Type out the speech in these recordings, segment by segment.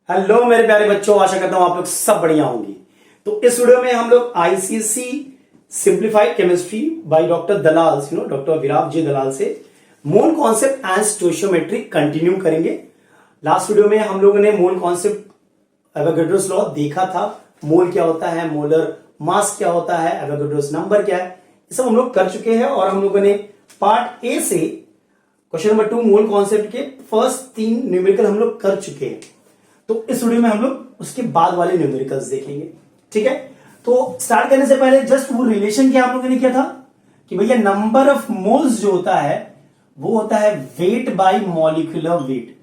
Hello मेरे प्यारे बच्चों, आशा करता हूं आप लोग सब बढ़िया होंगे। तो इस वीडियो में हम लोग ICSE simplified chemistry by doctor Dalal doctor Virat ji Dalal से mole concept and stoichiometry continue करेंगे। लास्ट वीडियो में हम लोगों ने मोल कॉन्सेप्ट एवोगाड्रोस लॉ देखा था। मोल क्या होता है, मोलर मास क्या होता है, एवोगाड्रोस नंबर क्या है, ये सब हम लोग कर चुके हैं। और हम लोगों ने पार्ट ए से क्वेश्चन नंबर 2 मोल कॉन्सेप्ट के फर्स्ट 3 न्यूमेरिकल हम लोग कर चुके हैं। तो इस वीडियो में हम लोग उसके बाद वाले न्यूमेरिकल्स देखेंगे। ठीक है, तो स्टार्ट करने से पहले जस्ट वो रिलेशन क्या आप लोगों ने किया था कि भैया नंबर ऑफ मोल्स जो होता है वो होता है वेट बाय मॉलिक्यूलर वेट।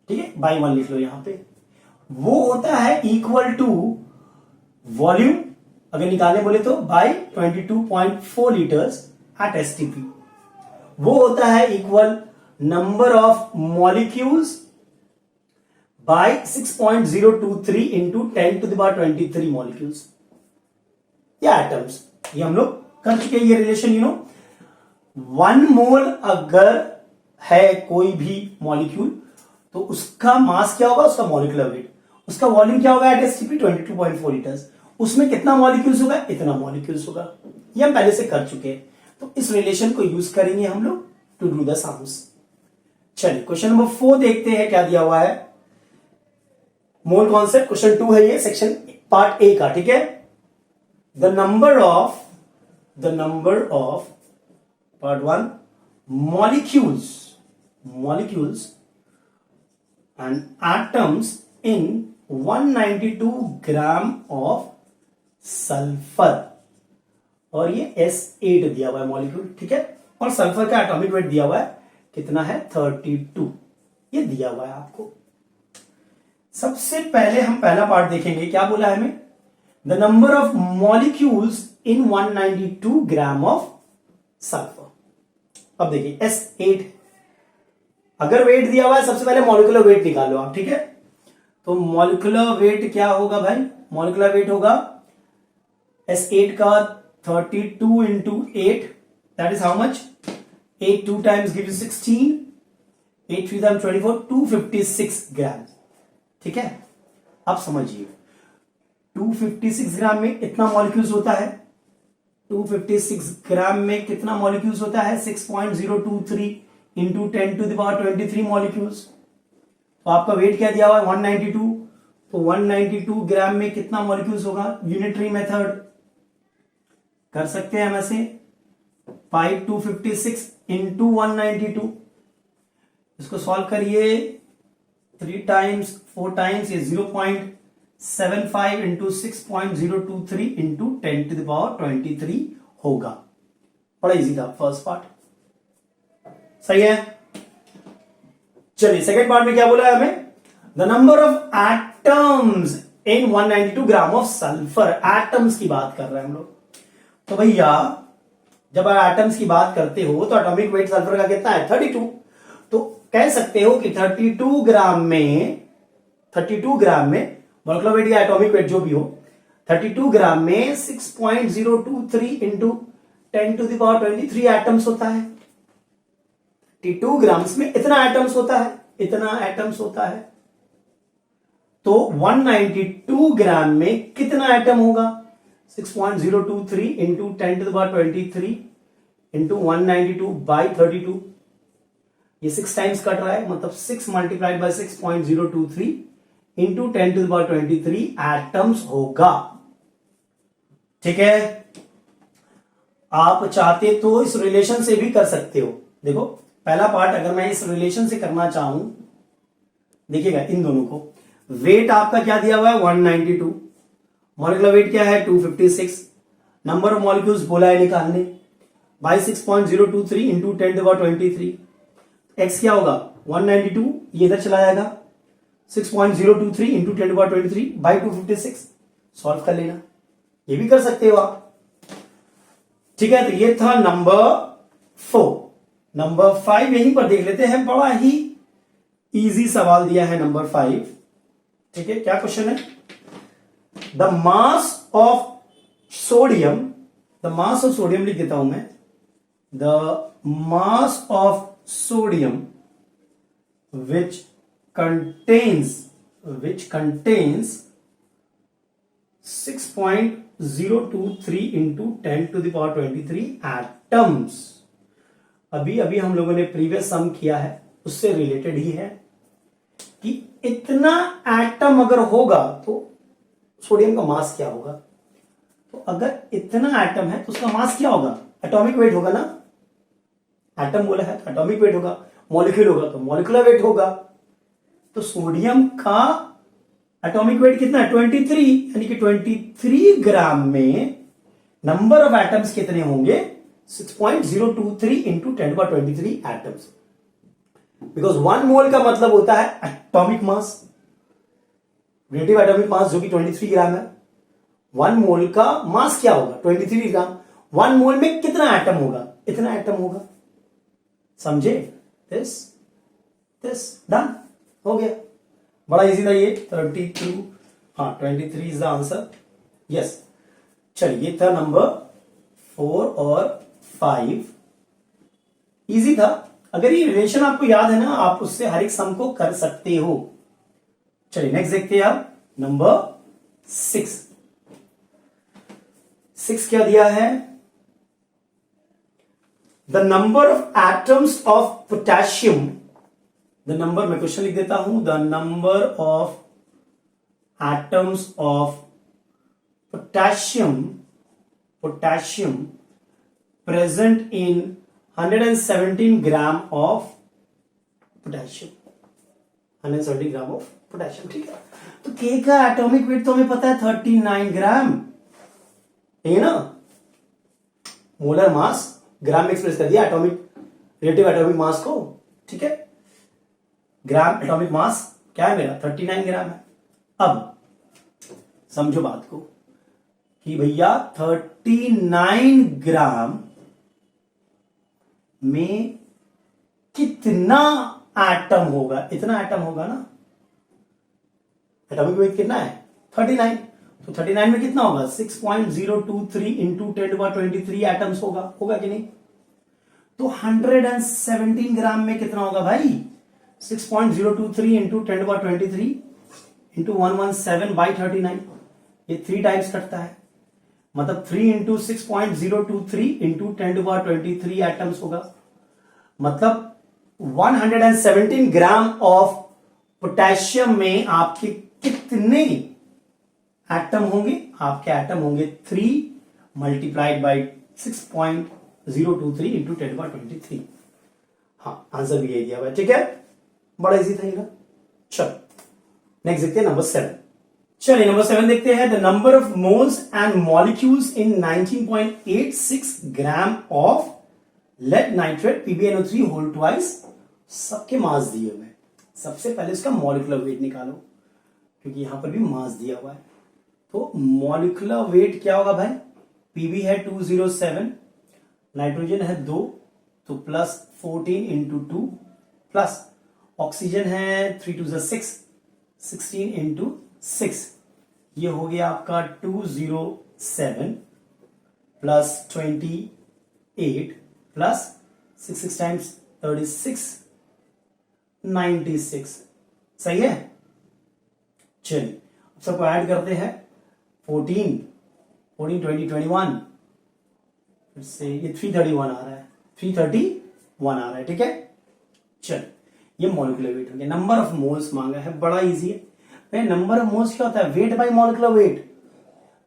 ठीक है, बाय 1 लिख लो यहां पे। वो होता है इक्वल टू वॉल्यूम, अगर निकालने बोले तो बाय 22.4 लीटर्स एट एसटीपी। वो होता है equal number of molecules by 6.023 into 10 to the power 23 molecules या एटम्स। ये हम लोग कर चुके हैं ये रिलेशन। 1 मोल अगर है कोई भी मॉलिक्यूल तो उसका मास क्या होगा, उसका मॉलिक्यूलर वेट, उसका वॉल्यूम क्या होगा एट एसटीपी 22.4 लीटर्स। उसमें कितना मॉलिक्यूल्स होगा, इतना मॉलिक्यूल्स होगा। ये हम पहले से कर चुके हैं। तो इस रिलेशन को यूज करेंगे हम लोग टू डू द सम्स। चलिए क्वेश्चन नंबर 4 देखते हैं क्या दिया हुआ है। मोल कॉन्सेप्ट क्वेश्चन 2 है ये, सेक्शन पार्ट ए का। ठीक है, the number of part 1 molecules and atoms in 192 gram of sulphur. और ये S8 दिया हुआ है मॉलिक्यूल। ठीक है, और सल्फर का एटॉमिक वेट दिया हुआ है कितना है, 32। ये दिया हुआ है आपको। सबसे पहले हम पहला पार्ट देखेंगे। क्या बोला है हमें, the number of molecules in 192 gram of sulphur. अब देखिए S8 अगर वेट दिया हुआ है, सबसे पहले मॉलिक्यूलर वेट निकालो आप। ठीक है, तो मॉलिक्यूलर वेट क्या होगा भाई, मॉलिक्यूलर वेट होगा S8 का 32 into 8, that is how much, 8 2 times give you 16, 8 3 times 24, 256 ग्राम। ठीक है, अब समझिए 256 ग्राम में इतना मॉलिक्यूल्स होता है। 256 ग्राम में कितना मॉलिक्यूल्स होता है, 6.023 into 10 to the power 23 molecules. तो आपका वेट क्या दिया हुआ है, 192। तो 192 ग्राम में कितना मॉलिक्यूल्स होगा, यूनिटरी मेथड कर सकते हैं हम ऐसे, 256 इंटू 192। इसको सॉल्व करिए, 3 टाइम्स 4 टाइम्स, ये 0.75 into 6.023 into 10 to the power 23 होगा। बड़ा इजी था फर्स्ट पार्ट, सही है। चलिए सेकेंड पार्ट में क्या बोला है हमें, the number of atoms in 192 gram of sulphur. Atoms की बात कर रहे हैं हम लोग। तो भैया जब आप एटम्स की बात करते हो तो एटॉमिक वेट सल्फर का कितना है, 32। तो कह सकते हो कि 32 ग्राम में मॉलिक्यूलर वेट या एटॉमिक वेट जो भी हो, 32 ग्राम में 6.023 into 10 to the power 23 atoms होता है। 32 ग्राम्स में इतना एटम्स होता है। तो 192 ग्राम में कितना एटम होगा, 6.023 into 10 to the power 23 into 192 by 32। ये 6 टाइम्स कट रहा है, मतलब 6 multiplied by 6.023 into 10 to the power 23 atoms होगा। ठीक है, आप चाहते तो इस रिलेशन से भी कर सकते हो। देखो पहला पार्ट अगर मैं इस रिलेशन से करना चाहूं, देखिएगा इन दोनों को, वेट आपका क्या दिया हुआ है 192, मॉलिक्यूलर वेट क्या है 256, नंबर ऑफ मॉलिक्यूल्स बोला है निकालने by 6.023 into 10 to the power 23। X क्या होगा 192, ये इधर चला जाएगा, 6.023 into 10 to power 23 by 256। Solve कर लेना, ये भी कर सकते हो आप। ठीक है, तो ये था नंबर 4। नंबर 5 यहीं पर देख लेते हैं, बड़ा ही इजी सवाल दिया है नंबर 5। ठीक है, क्या क्वेश्चन है, द मास ऑफ सोडियम लिख देता हूं मैं, the mass of sodium which contains which contains 6.023 into 10 to the power 23 atoms। अभी अभी हम लोगों ने प्रीवियस सम किया है, उससे रिलेटेड ही है कि इतना एटम अगर होगा तो सोडियम का मास क्या होगा। तो अगर इतना एटम है तो उसका मास क्या होगा, एटॉमिक वेट होगा ना। एटम बोला है तो एटॉमिक वेट होगा, मॉलिक्यूल होगा तो मॉलिक्यूलर वेट होगा। तो सोडियम का एटॉमिक वेट कितना है, 23, यानी कि 23 ग्राम में नंबर ऑफ एटम्स कितने होंगे, 6.023 इंटू 10⁻23 एटम्स। बिकॉज 1 मोल का मतलब होता है atomic mass, relative atomic mass जो कि 23 ग्राम है। 1 मोल का मास क्या होगा, 23 ग्राम। 1 मोल में कितना एटम होगा, इतना एटम होगा। समझे, दिस डन, हो गया। बड़ा इजी था ये। 32, हाँ 23 इज द आंसर, यस। चलिए, ये था नंबर 4 और 5, इजी था। अगर ये रिलेशन आपको याद है ना, आप उससे हर एक सम को कर सकते हो। चलिए नेक्स्ट देखते हैं आप, नंबर 6। 6 क्या दिया है, the number of atoms of potassium. The number, मैं क्वेश्चन लिख देता हूं, the number of atoms of potassium present in 117 gram of potassium. 117 gram of potassium, ठीक है। तो के का एटॉमिक वेट तो हमें पता है 39 ग्राम, है ना। मोलर मास ग्राम में एक्सप्रेस कर दिया, एटॉमिक रिलेटिव एटॉमिक मास को, ठीक है। ग्राम एटॉमिक मास क्या है मेरा, 39 ग्राम है। अब समझो बात को कि भैया 39 ग्राम में कितना एटम होगा, इतना एटम होगा ना। एटॉमिक वेट कितना है, 39। तो 39 में कितना होगा, 6.023 इंटू 10⁻23 एटम्स होगा कि नहीं। तो 117 ग्राम में कितना होगा भाई, 6.023 इंटू 10⁻23 इंटू 117/39। ये 3 टाइम्स कटता है, मतलब 3 इंटू 6.023 इंटू 10⁻23 एटम्स होगा। मतलब 117 ग्राम ऑफ पोटेशियम में आपके कितने एटम होंगे, आपके एटम होंगे 3 मल्टीप्लाइड बाई 6.023 इंटू 10⁻23। हाँ, आंसर भी यही दिया हुआ है, ठीक है। बड़ा इजी था ये। चलो नेक्स्ट देखते हैं नंबर 7। चलिए नंबर 7 देखते हैं, the number of moles and molecules in 19.86 gram of lead nitrate PbNO3 whole twice. सबके मास दिए हुए हैं, सबसे पहले इसका मॉलिक्यूलर वेट निकालो, क्योंकि यहां पर भी मास दिया हुआ है। तो मॉलिक्यूलर वेट क्या होगा भाई, Pb है 207, नाइट्रोजन है 2, तो प्लस 14 इंटू 2, प्लस ऑक्सीजन है 3 2 6, 16 इंटू 6, ये हो गया आपका 207 प्लस 28 प्लस 6 टाइम्स 36, 96। सही है। चलिए सबको ऐड करते हैं, 14 20 21, फिर से ये 331 आ रहा है, 331 आ रहा है, ठीक है। चल, ये मॉलिक्यूलर वेट हो गया। नंबर ऑफ मोल्स मांगा है, बड़ा इजी है भाई। नंबर ऑफ मोल्स क्या होता है, weight by molecular weight.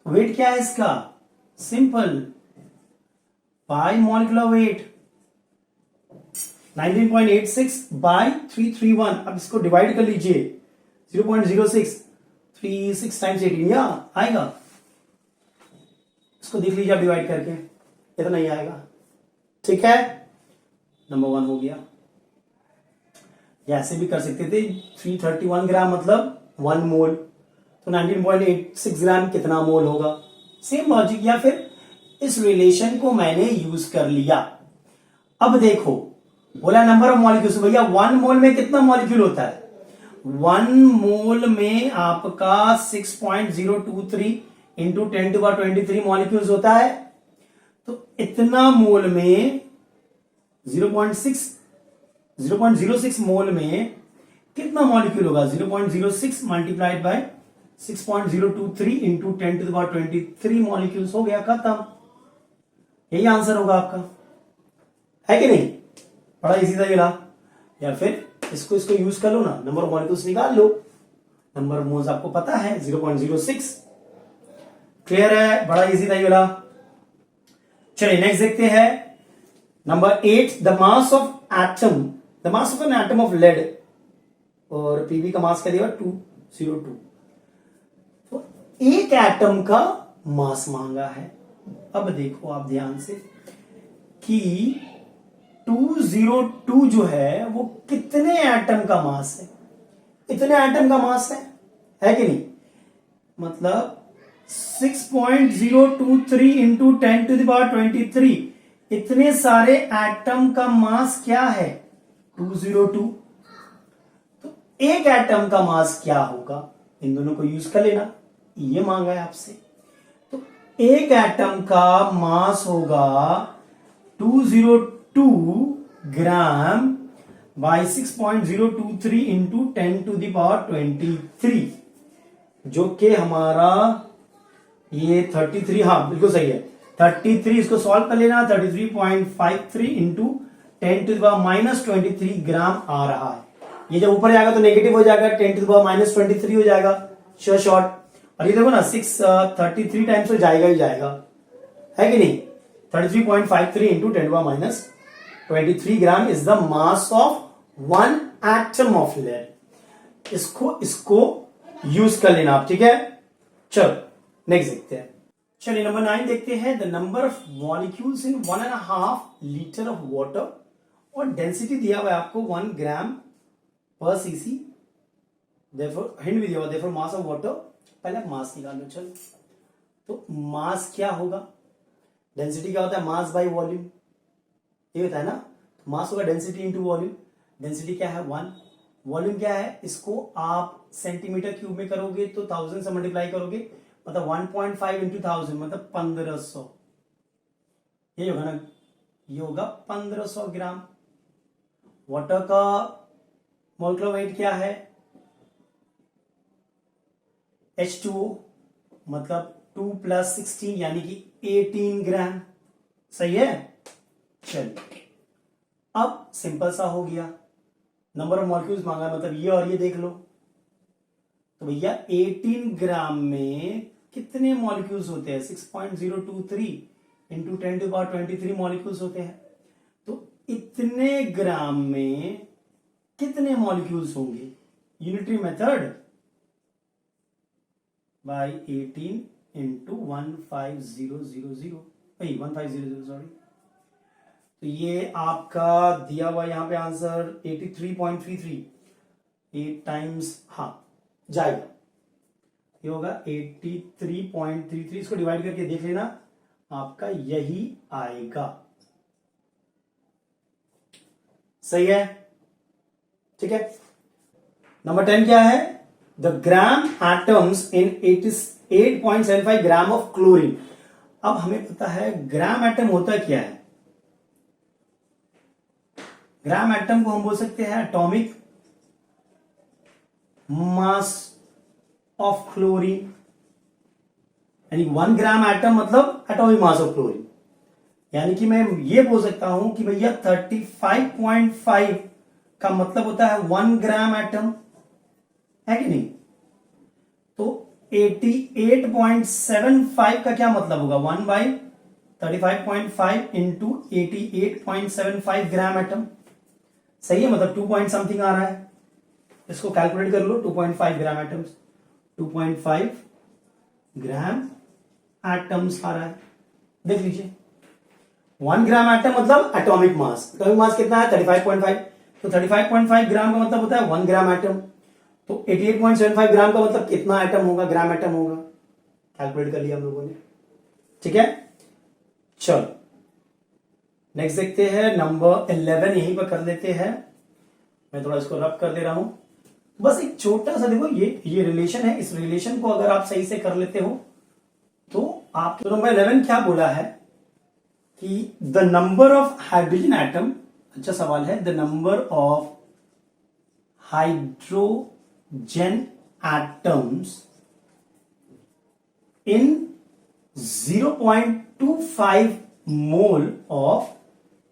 Weight क्या है इसका, simple, by molecular weight. 19.86 by 331। अब इसको डिवाइड कर लीजिए, 0.06 36 टाइम्स 18 या आएगा। इसको देख लीजिए आप डिवाइड करके, इतना ही आएगा, ठीक है। नंबर 1 हो गया। या ऐसे भी कर सकते थे, 331 ग्राम मतलब 1 मोल, तो 19.86 ग्राम कितना मोल होगा, सेम लॉजिक। या फिर इस रिलेशन को मैंने यूज कर लिया। अब देखो, बोला नंबर ऑफ मॉलिक्यूल्स, भैया 1 मोल में कितना मॉलिक्यूल होता है, 1 मोल में आपका 6.023 इंटू 10⁻23 मॉलिक्यूल्स होता है। तो इतना मोल में 0.06 मोल में कितना मॉलिक्यूल होगा 0.06 multiplied by 6.023 into 10 to the power 23 molecules, हो गया, खत्म। यही आंसर होगा आपका, है कि नहीं? बड़ा इजी था ये। या फिर इसको यूज कर लो ना, नंबर ऑफ मॉलिक्यूल्स निकाल लो, नंबर ऑफ मोल्स आपको पता है 0.06। क्लियर है? बड़ा इजी था ये वाला। चलिए नेक्स्ट देखते हैं number 8, the mass of atom, the mass of an atom of lead, और पीबी का मास क्या दिया 202। तो एक एटम का मास मांगा है। अब देखो आप ध्यान से कि 202 जो है वो कितने एटम का मास है? इतने एटम का मास है कि नहीं? मतलब 6.023 इंटू 10 टू द पावर 23, इतने सारे एटम का मास क्या है 202। तो एक एटम का मास क्या होगा? इन दोनों को यूज कर लेना, ये मांगा है आपसे। तो एक एटम का मास होगा 202 gram by 6.023 into 10 to the power 23, जो कि हमारा ये 33, हाँ बिल्कुल सही है 33। इसको सॉल्व कर लेना, 33.53 into 10 to the power minus 23 gram आ रहा है। ये जब ऊपर जाएगा तो नेगेटिव हो जाएगा, 10 टू द पावर माइनस 23 हो जाएगा श्योर शॉर्ट। और ये देखो ना 633 टाइम्स तो जाएगा ही जाएगा, है कि नहीं? 33.53 into 10 to the power minus 23 gram is the mass of one atom of lead. इसको यूज कर लेना आप, ठीक है? चलो नेक्स्ट देखते हैं। चलिए नंबर 9 देखते हैं, the number of molecules in 1.5 litre of water, और डेंसिटी दिया हुआ है आपको 1 ग्राम पर सीसी, देयरफॉर हिंट भी दिया हुआ, देयरफॉर मास ऑफ वाटर। पहले आप मास निकाल लो। चलो तो मास क्या होगा? डेंसिटी क्या होता है? मास बाय वॉल्यूम, ये होता है ना। मास होगा डेंसिटी इंटू वॉल्यूम। डेंसिटी क्या है 1, वॉल्यूम क्या है? इसको आप सेंटीमीटर क्यूब में करोगे तो 1000 से मल्टीप्लाई करोगे, मतलब 1.5 इंटू 1000 मतलब 1500, ये होगा ना, ये होगा 1500 ग्राम। वाटर का मोलकुलर वेट क्या है? H2O, मतलब 2 + 16 यानी कि 18 ग्राम। सही है? चलिए अब सिंपल सा हो गया, नंबर ऑफ मॉलिक्यूल्स मांगा, मतलब ये और ये देख लो। तो भैया 18 ग्राम में कितने मॉलिक्यूल्स होते हैं? 6.023 इंटू 10 टू पावर 23 मॉलिक्यूल्स होते हैं। तो इतने ग्राम में कितने मॉलिक्यूल्स होंगे? Unitary method by 18 into 15000, 1500 sorry. तो ये आपका दिया हुआ यहां पे आंसर 83.33, 8 टाइम्स, हाँ जाएगा, ये होगा 83.33। इसको डिवाइड करके देख लेना, आपका यही आएगा। सही है? ठीक है। नंबर 10 क्या है? The gram atoms in 8.75 gram of chlorine. अब हमें पता है ग्राम एटम होता क्या है। ग्राम एटम को हम बोल सकते हैं एटॉमिक मास ऑफ क्लोरीन, यानी 1 ग्राम एटम मतलब एटॉमिक मास ऑफ क्लोरीन। यानी कि मैं ये बोल सकता हूं कि भैया 35.5 का मतलब होता है 1 ग्राम एटम, है कि नहीं? तो 88.75 का क्या मतलब होगा? 1/35.5 इंटू 88.75 ग्राम एटम। सही है, मतलब 2 पॉइंट समथिंग आ रहा है। इसको कैलकुलेट कर लो, 2.5 ग्राम एटम्स, 2.5 ग्राम एटम्स आ रहा है। देख लीजिए 1 ग्राम एटम मतलब एटॉमिक मास। एटॉमिक मास कितना है? 35.5। तो 35.5 ग्राम का मतलब होता है 1 ग्राम एटम। तो 88.75 ग्राम का मतलब कितना एटम होगा? ग्राम एटम होगा। कैलकुलेट कर लिया हम लोगों ने, ठीक है। चलो नेक्स्ट देखते हैं, नंबर 11 यहीं पर कर लेते हैं। मैं थोड़ा इसको रब कर दे रहा हूं। बस एक छोटा सा देखो, ये रिलेशन है। इस रिलेशन को अगर आप सही से कर लेते हो तो आप, तो नंबर 11 क्या बोला है कि the number of hydrogen atom, अच्छा सवाल है, the number of hydrogen atoms in 0.25 mole of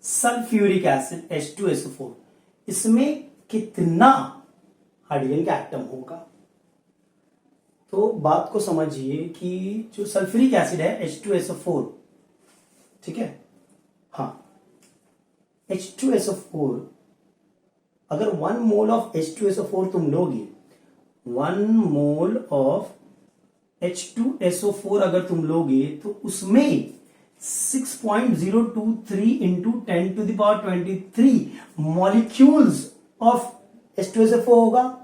sulphuric acid H2SO4, इसमें कितना हाइड्रोजन का एटम होगा? तो बात को समझिए कि जो सल्फ्यूरिक एसिड है H2SO4, ठीक है, हाँ, H2SO4 अगर 1 मोल ऑफ H2SO4 तुम लोगे, 1 मोल ऑफ H2SO4 अगर तुम लोगे तो उसमें 6.023 इंटू 10⁻23 मॉलिक्यूल्स ऑफ H2SO4 होगा।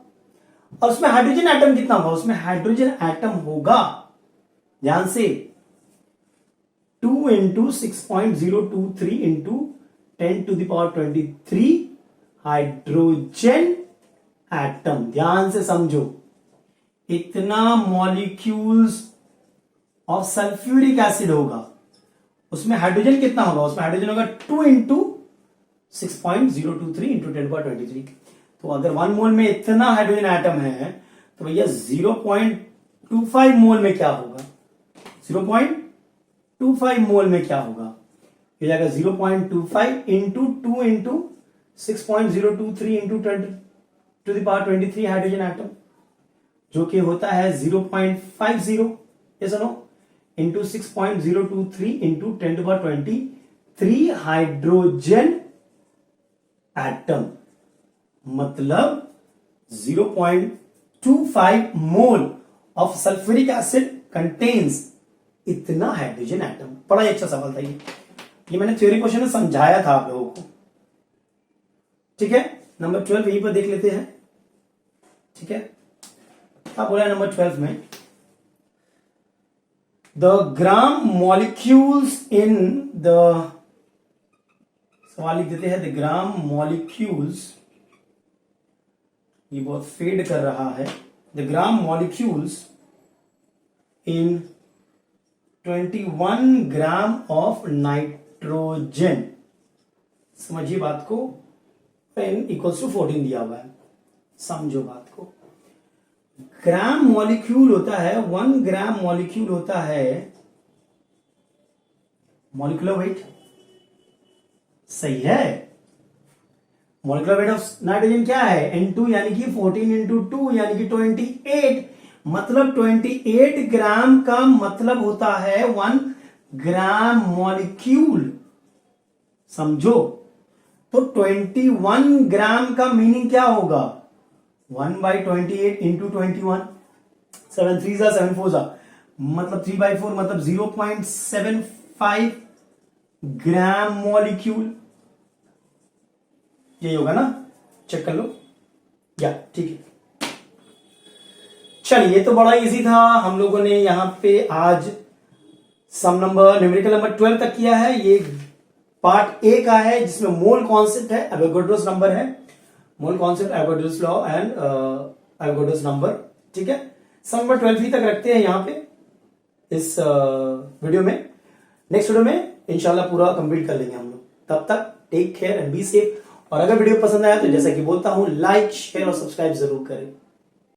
और उसमें हाइड्रोजन एटम कितना होगा? उसमें हाइड्रोजन एटम होगा, ध्यान से, 2 इंटू 6.023 इंटू 10⁻23 हाइड्रोजन एटम। ध्यान से समझो, इतना मॉलिक्यूल्स ऑफ सल्फ्यूरिक एसिड होगा, उसमें हाइड्रोजन कितना होगा? उसमें हाइड्रोजन होगा 2 इंटू 6.023 इंटू 10⁻23। तो अगर 1 मोल में इतना हाइड्रोजन एटम है तो भैया 0.25 मोल में क्या होगा? 0.25 मोल में क्या होगा? ये जाएगा 0.25 into 2 into 6.023 into 10⁻23 hydrogen atom, जो कि होता है 0.50, ये सुनो, इंटू 6.023 इंटू 10⁻23 हाइड्रोजन एटम, मतलब 0.25 mole of sulphuric acid contains इतना हाइड्रोजन एटम। बड़ा ही अच्छा सवाल था ये मैंने थ्योरी क्वेश्चन में समझाया था आप लोगों को, ठीक है। नंबर 12 यहीं पर देख लेते हैं, ठीक है। क्या बोला है नंबर 12 में? The gram molecules in the, सवाल लिख देते हैं, द ग्राम मॉलिक्यूल्स, ये बहुत फेड कर रहा है, the gram molecules in 21 gram of nitrogen, समझिए बात को, n इक्वल्स टू 14 दिया हुआ है, समझो बात को। ग्राम मॉलिक्यूल होता है, 1 ग्राम मॉलिक्यूल होता है मॉलिक्यूलर वेट, सही है। मॉलिक्यूलर वेट ऑफ नाइट्रोजन क्या है? N2, यानी कि 14 इंटू 2 यानी कि 28, मतलब 28 ग्राम का मतलब होता है 1 ग्राम मॉलिक्यूल, समझो। तो 21 ग्राम का मीनिंग क्या होगा? 1/28 इंटू 21, 7 3 7 4 मतलब 3/4, मतलब 0.75 ग्राम मॉलिक्यूल, यही होगा ना? चेक कर लो, या ठीक है। चलिए, ये तो बड़ा इजी था। हम लोगों ने यहां पे आज सम नंबर, न्यूमेरिकल नंबर 12 तक किया है। ये पार्ट ए का है, जिसमें मोल कॉन्सेप्ट है, एवोगाड्रोस नंबर है, mole concept, Avogadro's law and Avogadro's number, ठीक है। सम नंबर 12 ही तक रखते हैं यहां पे इस वीडियो में। नेक्स्ट वीडियो में इंशाल्लाह पूरा कंप्लीट कर लेंगे हम लोग। तब तक take care and be safe. और अगर वीडियो पसंद आया तो जैसा कि बोलता हूं, लाइक, शेयर और सब्सक्राइब जरूर करें।